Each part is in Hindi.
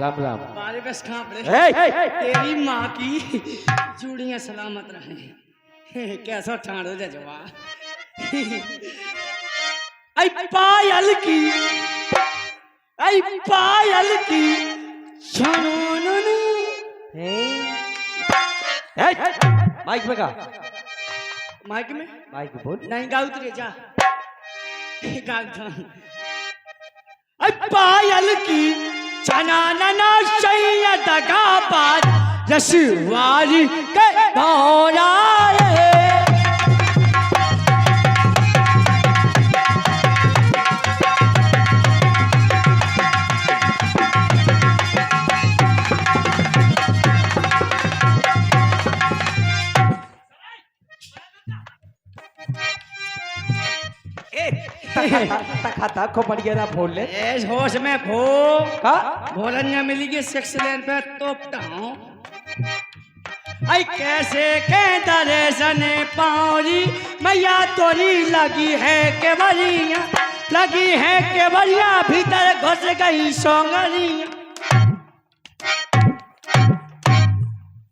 राम राम। बारे बस कहाँ पड़े ए! तेरी माँ की चूड़ियाँ सलामत रहे। कैसा ठाड़ हो जा जवा। आई पायल की छानू माइक में का माइक में माइक में बोल। नहीं गाँव उतरे जा आई पायल की छनाना सैयद का बात रसवारी के भौरा रे। खाता को पड़ गया ना बोल ले। एस होश में भो का भोलन्या मिली के सेक्स लेन पे तोपता हूँ। आई कैसे के दर्शन पाऊरी मैया तोरी लगी है केवलिया भीतर घुस गई सोंगरिया।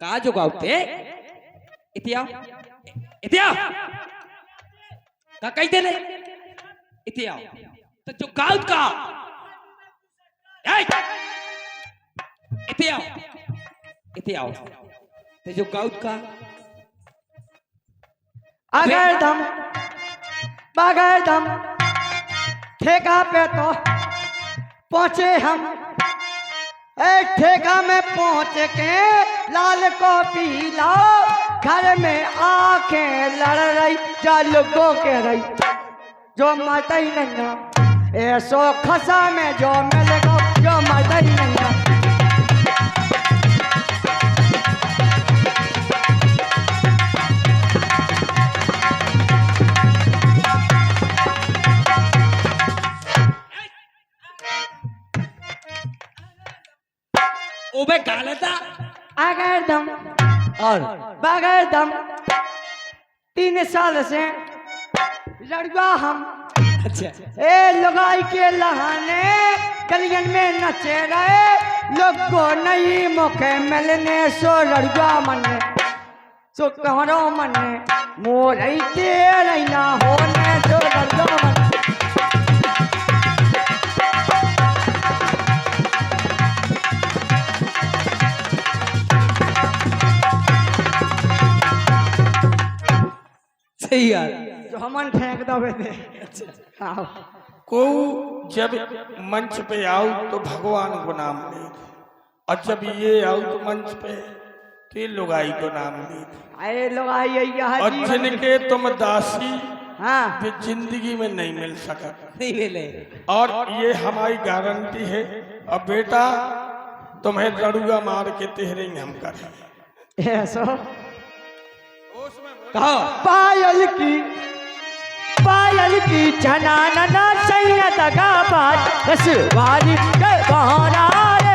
का जो गाउते इतिया का कही देने इतिया तो जो गाउत का इतिया तो जो गाउत का बगैर दम ठेका पे तो पहुंचे हम। ठेका में पहुंच के लाल को पीला घर में आके लड़ रही जा लोगों के रही जो मरता ही नहीं ऐसो खसा में जो मिलेगा जो मरता ही नहीं। ओबे गालता अगर दम और बगैर दम 3 साल से लड़वा हम। अच्छा लुगाई के लहाने गलियन में नचे रहे लोग को नई मौके मिलने सो लड़वा मने सो कहरो मने मोर तेरे ना होने सो लड़वा मने। सही यार जो हमन फेंक दबे थे। हाँ को जब मंच पे आओ तो भगवान को नाम ले, और जब ये आओ तो मंच पे तो लुगाई को नाम ले। अरे लोग आइए और जिनके तुम दासी हाँ वे जिंदगी में नहीं मिल सका, नहीं मिले। और ये हमारी गारंटी है। और बेटा तुम्हें लड़ूगा मार के तेरे ही हम कर। ऐसो कहा पायल की छनाना सैयद का बात रसवारी के भौरा रे।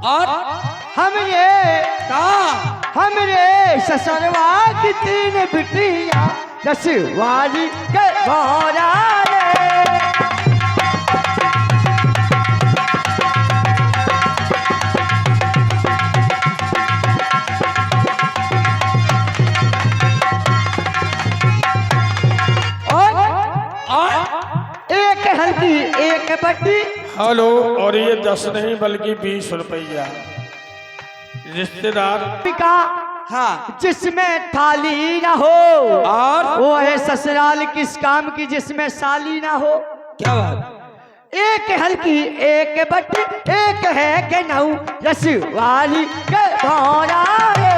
और हमरे ससुरवा की 3 बिटिया रसवारी के भौरा रे। एक हल्दी एक बट्टी। हेलो, और ये 10 नहीं बल्कि 20 रुपया रिश्तेदार का हाँ जिसमें थाली ना हो और वो है ससुराल किस काम की जिसमें साली ना हो। क्या बात। एक हल्की एक बट्टी एक है के नौ रसवाली के भौरा रे।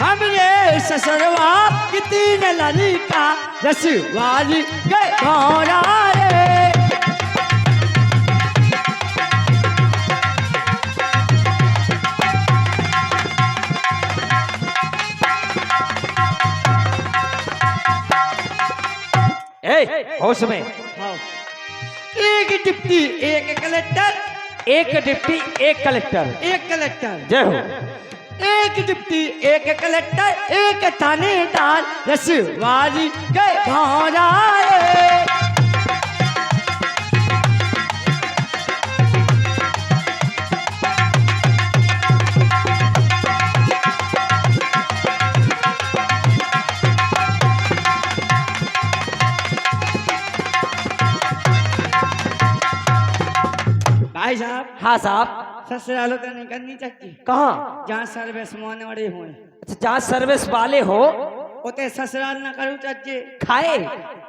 हमरे ससुरवा की 3 ललिका रसवाली के भौरा रे। ए होश में। हाँ। एक डिप्टी एक कलेक्टर, एक डिप्टी एक कलेक्टर। एक कलेक्टर। जय हो। एक डिप्टी एक कलेक्टर, एक थानेदार, रसवारी के भाराए। भाई साहब। हाँ साहब। ससुरालों तो नहीं करनी चाहिए, कहाँ? जहाँ सर्विस मोने वाले हुए। अच्छा, जहाँ सर्विस वाले हो उते ससुराल न करूँ चाहिए। खाए।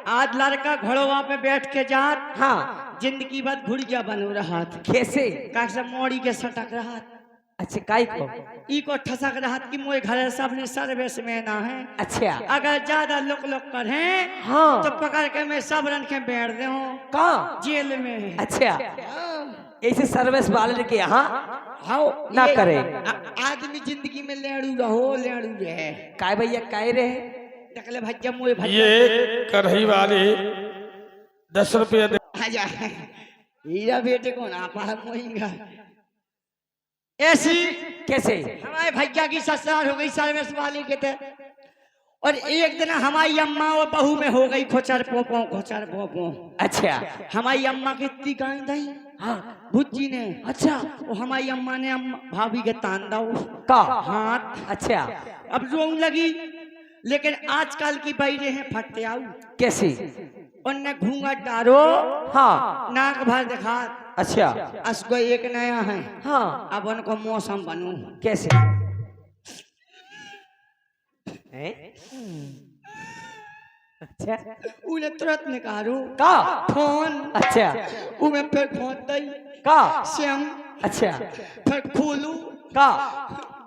आज लड़का घोड़वा पे बैठ के जात, हाँ। जिंदगी भर घुड़िया बनू रहा। कैसे? का सब मोड़ी के सटक रहा। अच्छा, काई को? ई को ठसक रहा कि मोए घर सबने सर्विस में ना है। अच्छा। अगर ज्यादा लोक लोक कर हैं, हाँ। तो पकड़ के मैं सब रन के बैठ दे हूँ। कहाँ? जेल में। अच्छा, ऐसे सर्विस वाले के यहाँ हाँ ना करे। आदमी जिंदगी में लेड़ू रहो, लेड़ू रहे। काय भैया काय रहे? देखले भज्जा मोए भज्जा। ये कढ़ाई वाले 10 रुपये दे। आजा हीरा बेटे को ना पा मोएगा। ऐसी कैसे? हमारे भैया की ससुराल हो गई सर्विस वाली के थे, और एक दिन हमारी अम्मा और बहू में हो गई खोचर पोपो, खोचर पोपो। अच्छा। हमारी अम्मा की इतनी गाय दी। हाँ। भुज्जी ने। अच्छा। वो हमारी अम्मा ने भाभी के तान दाओ का हाथ। अच्छा। अब रोने लगी, लेकिन आजकल की बैरे हैं फटते आऊ। कैसे? उनने घूंघट डारो, हाँ। नाक भर दिखा। अच्छा। असको एक नया है। हाँ। अब उनको मौसम बनू। कैसे? अच्छा। उन्हें तुरंत निकालो का फोन। अच्छा। उन्हें फिर खोद दई का सिम। अच्छा। फिर खोलू का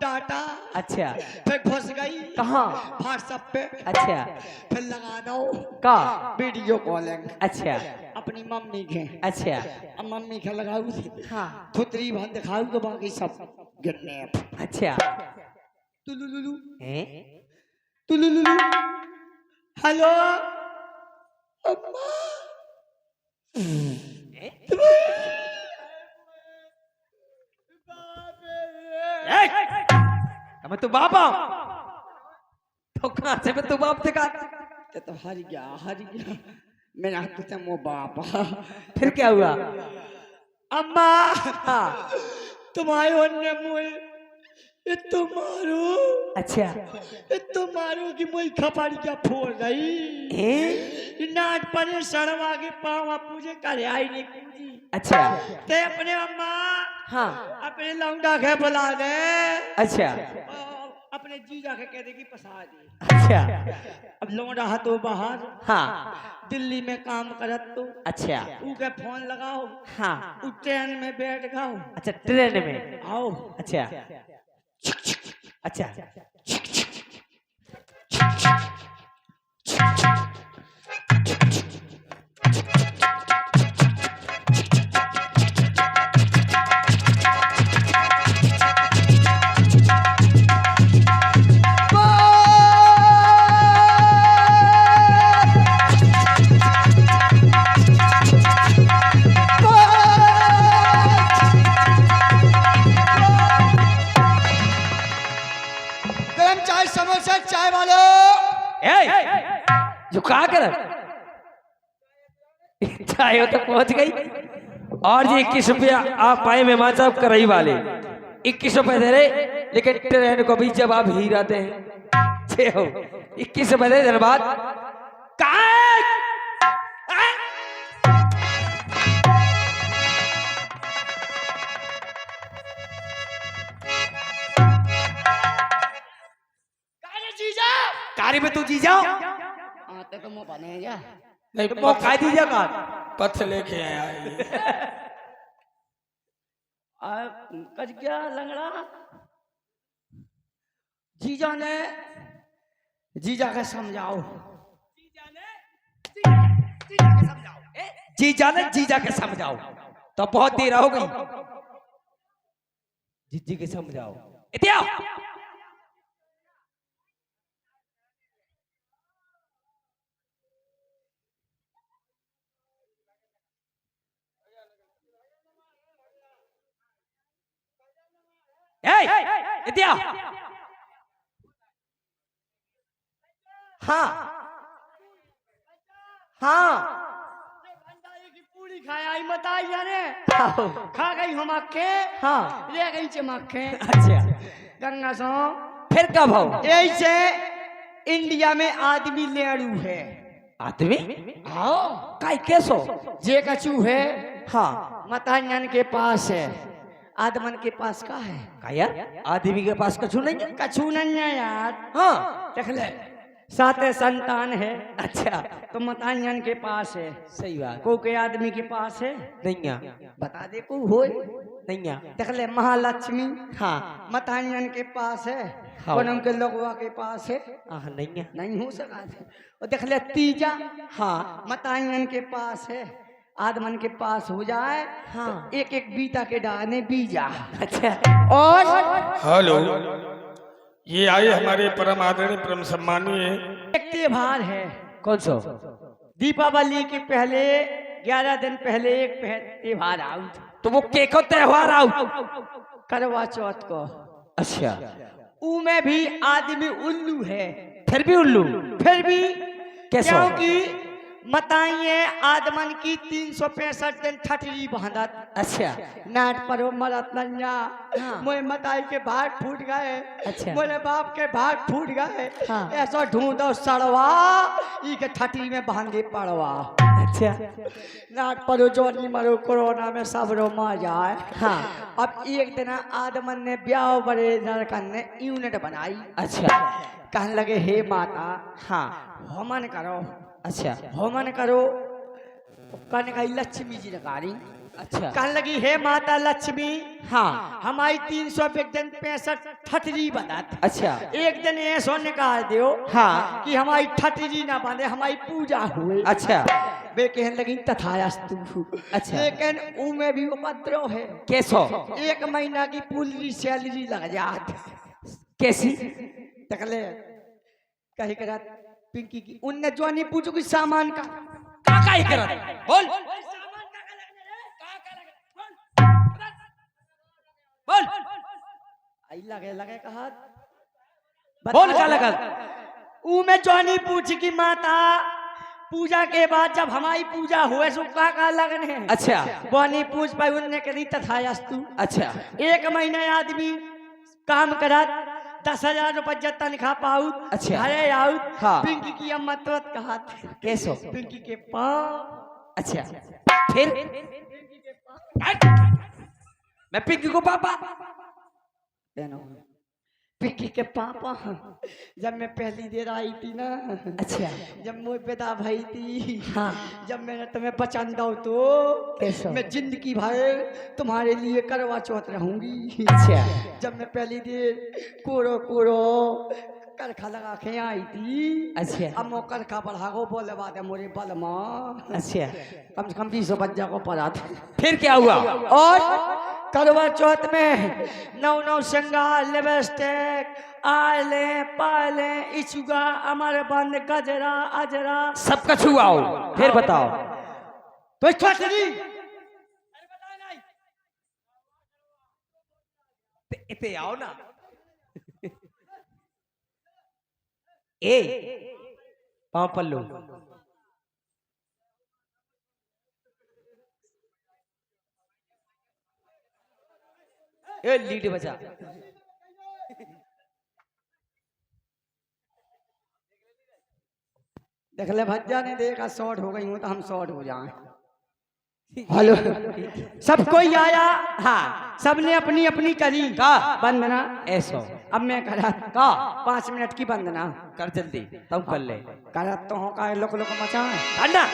डाटा। अच्छा। फिर घुस गई कहाँ? व्हाट्सएप पे। अच्छा। फिर लगा दो का वीडियो कॉलिंग अच्छा। अपनी मम्मी के। अच्छा। अब मम्मी के लगाऊ हाँ। थुतरी भन दिखाऊ तो बाकी सब गिरने। अच्छा। तुलुलुलु हैं? तुलुलुलु। हेलो अम्मा। मैं तू बाप हूं। तो कहां से मैं तू बाप दिखा? तो हर गया मेरा हाथ से मो बाप। फिर क्या हुआ? अम्मा हाँ। तुम्हारे अन्य मुझे इतो मारो। अच्छा। इतो मारो कि मुझे खपाड़ी क्या फोड़ गई। नाट पर सड़वा के पावा पूजे करे आई नहीं पूजी। अच्छा। ते अपने अम्मा। हाँ। अपने लौंडा के बुला दे। अच्छा। अपने जीजा के कह देगी पसा दे। अच्छा। अब लौंडा हाथों बाहर। हाँ। दिल्ली में काम करत तो। अच्छा। उनके फोन लगाओ। हाँ। उ ट्रेन में बैठ गाओ। अच्छा, ट्रेन में आओ। अच्छा। अच्छा। गरम चाय समोसा चाय वालो। जो कहा कर चाहे तक पहुंच गई। और ये 21 रुपया आप पाए मेहमान साहब कराई वाले 21 रुपए दे रहे, लेकिन ट्रेन को भी जब आप हीरा दे छे हो 21 रुपए दे। धन्यवाद। कारी में तू जी जाओ। आते तो मुंह बने जा। नहीं, तो खा दीजिए का पथ लेके आए। कज गया लंगड़ा। जीजा ने जीजा के समझाओ। जी जाने जीजा के समझाओ। तो बहुत देर हो गई। जी के समझाओ। इतिया इतिया हाँ हाँ की पूरी खाया आई बताई जाने खा गई हम आखे हाँ ले गई चमके। अच्छा गंगा सो फिर कब हो? ऐसे इंडिया में आदमी लेड़ू है। आदमी हाँ काय कैसो? जे कचू है हाँ मतान्यन के पास है, आदमन के पास का है का यार? आदमी के पास कछु नहीं है। कछू नहीं है यार। हाँ देख ले साते संतान है अच्छा तो मतान्यन के पास है। सही बात। को के आदमी के पास है नहीं है बता दे को हो नहीं है। देख ले महालक्ष्मी हाँ मतान्यन के पास है हाँ। कोनम के लोगवा के पास है नहीं है। नहीं हो सका थे। और देख ले तीजा हाँ मतान्यन के पास है, आदमन के पास हो जाए हाँ। तो एक एक बीता के डाने बीजा। अच्छा और हेलो, ये आए हमारे परम आदरणीय परम सम्मानीय एक त्योहार है कौन सो? दीपावली के पहले 11 दिन पहले एक त्योहार आउट तो वो के को त्योहार आओ? करवा चौथ को। अच्छा ऊ में भी आदमी उल्लू है फिर भी उल्लू? फिर भी कैसे? क्योंकि मताइए आदमन की 365 दिन ठटरी बहनत। अच्छा नाट पर मरत नैया हाँ। मोए मताई के भाग फूट गए। अच्छा। मोरे बाप के भाग फूट गए। हाँ। ऐसा ढूंढो सड़वा ई के ठटरी में बहंगे पड़वा। अच्छा नाट पर जोनी मरो कोरोना में सब रो मा जाए। हाँ। अब एक दिन आदमन ने ब्याह बड़े नरकन ने यूनिट बनाई। अच्छा कहने लगे हे माता हाँ होमन करो। अच्छा होमन करो कहने का लक्ष्मी जी नकारी। अच्छा कहने लगी हे माता लक्ष्मी हाँ हमारी 365 ठटरी बनत। अच्छा एक दिन ऐसो निकाल दियो हाँ। कि हमारी ठटरी ना बने हमारी पूजा हुए। अच्छा वे कहने लगी तथास्तु। अच्छा। लेकिन ऊ में भी उपद्रव है। कैसो? 1 महीना की पूरी सैलरी लग जात। कैसी? तकले कही करा पिंकी की उनने जो नहीं पूछो कि सामान का का ही कर बोल बोल आई लगे लगे कहा बोल का लगा? ऊ में जो नहीं पूछी कि माता पूजा के बाद जब हमारी पूजा हुए सो का लगन है। अच्छा वो नहीं पूछ पाई उनने कही तथास्तु। अच्छा 1 महीने आदमी काम करा 10,000 रुपया तनख्वाह पाऊ। अच्छा। घरे आऊ हाँ। पिंकी की अम्मत कहा कैसो? पिंकी के पाँव। अच्छा फिर मैं पिंकी को पापा पिंकी के पापा जब मैं पहली देर आई थी ना। अच्छा जब मुझे पैदा भई थी हाँ। जब मैंने तुम्हें पसंद दो तो कैसा? मैं जिंदगी भर तुम्हारे लिए करवा चौथ रहूंगी। अच्छा जब मैं पहली देर कोरो कोरो करखा लगा के आई थी। अच्छा अब वो करखा बढ़ा को बोले बात है मोरे बल माँ अच्छा कम से कम 20 बच्चा को पढ़ा था। फिर क्या हुआ? और करवा चौथ में 9 श्रृंगार लिपस्टिक आले पाले इचुगा अमर बंद गजरा अजरा सब कछ हुआ हो। फिर बताओ तो ठटरी इते आओ ना ए पाँव पल्लू ए लीड बजा देख ले भज्जा ने देखा शॉर्ट हो गई हूँ तो हम शॉर्ट हो जाएं। हेलो सब कोई आया हाँ सबने अपनी अपनी करी का वंदना। ऐसो अब मैं करा का 5 मिनट की वंदना कर जल्दी तब कर ले करा तो हो का लोक लोक मचाए अन्ना